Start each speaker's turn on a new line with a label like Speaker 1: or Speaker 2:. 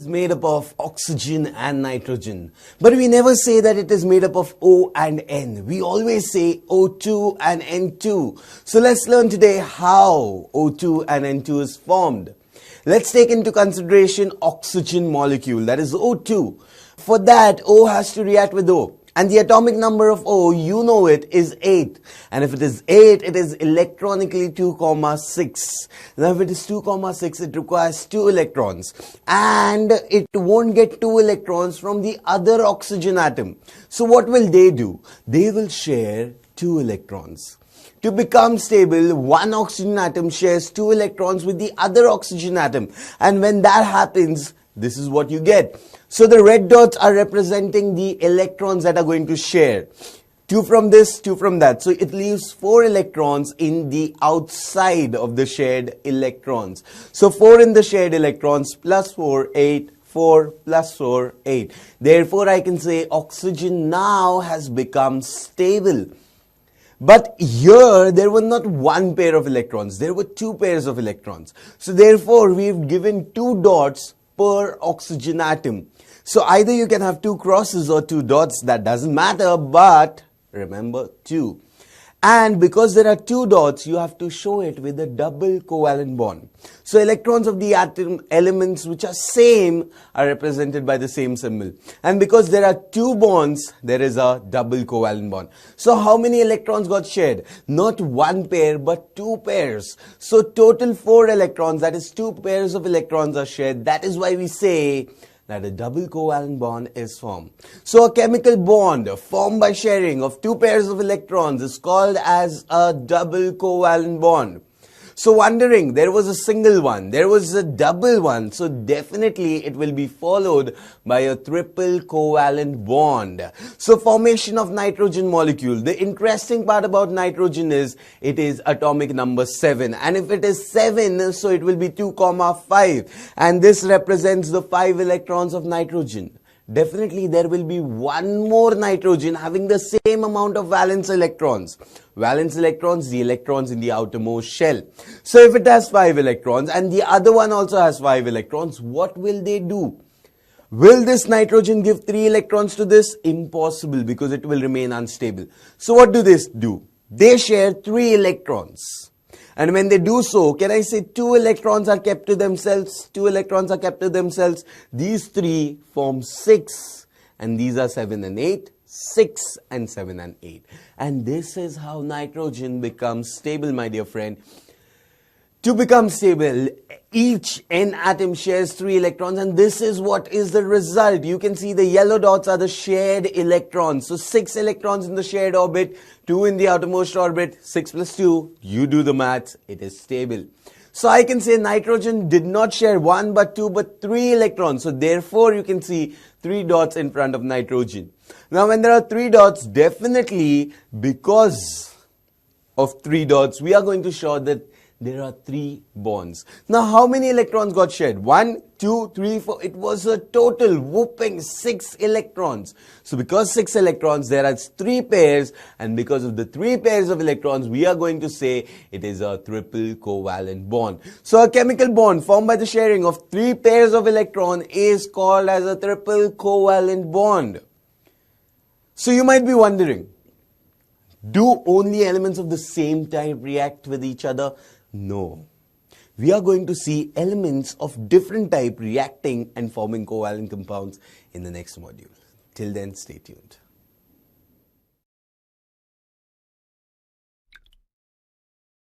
Speaker 1: is made up of oxygen and nitrogen. But we never say that it is made up of O and N. We always say O2 and N2. So let's learn today how O2 and N2 is formed. Let's take into consideration oxygen molecule, that is O2. For that, O has to react with O. And the atomic number of O, you know it, is 8. And if it is 8, it is electronically 2,6. Now if it is 2,6, it requires 2 electrons. And it won't get 2 electrons from the other oxygen atom. So what will they do? They will share 2 electrons. To become stable, one oxygen atom shares 2 electrons with the other oxygen atom. And when that happens, this is what you get. So the red dots are representing the electrons that are going to share. 2 from this, 2 from that. So it leaves 4 electrons in the outside of the shared electrons. So 4 in the shared electrons plus 4, 8. 4 plus 4, 8. Therefore, I can say oxygen now has become stable. But here, there were not one pair of electrons. There were 2 pairs of electrons. So therefore, we've given 2 dots per oxygen atom. So either you can have 2 crosses or 2 dots, that doesn't matter, but remember 2. And because there are 2 dots, you have to show it with a double covalent bond. So electrons of the atom elements which are same are represented by the same symbol. And because there are 2 bonds, there is a double covalent bond. So how many electrons got shared? Not 1 pair, but 2 pairs. So total 4 electrons, that is 2 pairs of electrons are shared. That is why we say that a double covalent bond is formed. So a chemical bond formed by sharing of 2 pairs of electrons is called as a double covalent bond. So wondering, there was a single one, there was a double one, so definitely it will be followed by a triple covalent bond. So formation of nitrogen molecule. The interesting part about nitrogen is it is atomic number 7, and if it is 7, so it will be 2, 5, and this represents the 5 electrons of nitrogen. Definitely there will be one more nitrogen having the same amount of valence electrons. Valence electrons, the electrons in the outermost shell. So if it has 5 electrons and the other one also has 5 electrons, what will they do? Will this nitrogen give 3 electrons to this? Impossible, because it will remain unstable. So what do they do? They share 3 electrons. And when they do so, can I say 2 electrons are kept to themselves? 2 electrons are kept to themselves. These 3 form 6, and these are 7 and 8. 6 and 7 and 8. And this is how nitrogen becomes stable, my dear friend. To become stable, each N atom shares 3 electrons, and this is what is the result. You can see the yellow dots are the shared electrons. So 6 electrons in the shared orbit, 2 in the outermost orbit, 6 plus 2, you do the maths, it is stable. So I can say nitrogen did not share 1 but 2 but 3 electrons. So therefore you can see 3 dots in front of nitrogen. Now when there are 3 dots, definitely because of 3 dots, we are going to show that there are 3 bonds. Now how many electrons got shared? 1, 2, 3, 4. It was a total whopping 6 electrons. So because 6 electrons, there are 3 pairs, and because of the 3 pairs of electrons, we are going to say it is a triple covalent bond. So a chemical bond formed by the sharing of 3 pairs of electron is called as a triple covalent bond. So you might be wondering, do only elements of the same type react with each other? No. We are going to see elements of different type reacting and forming covalent compounds in the next module. Till then, stay tuned.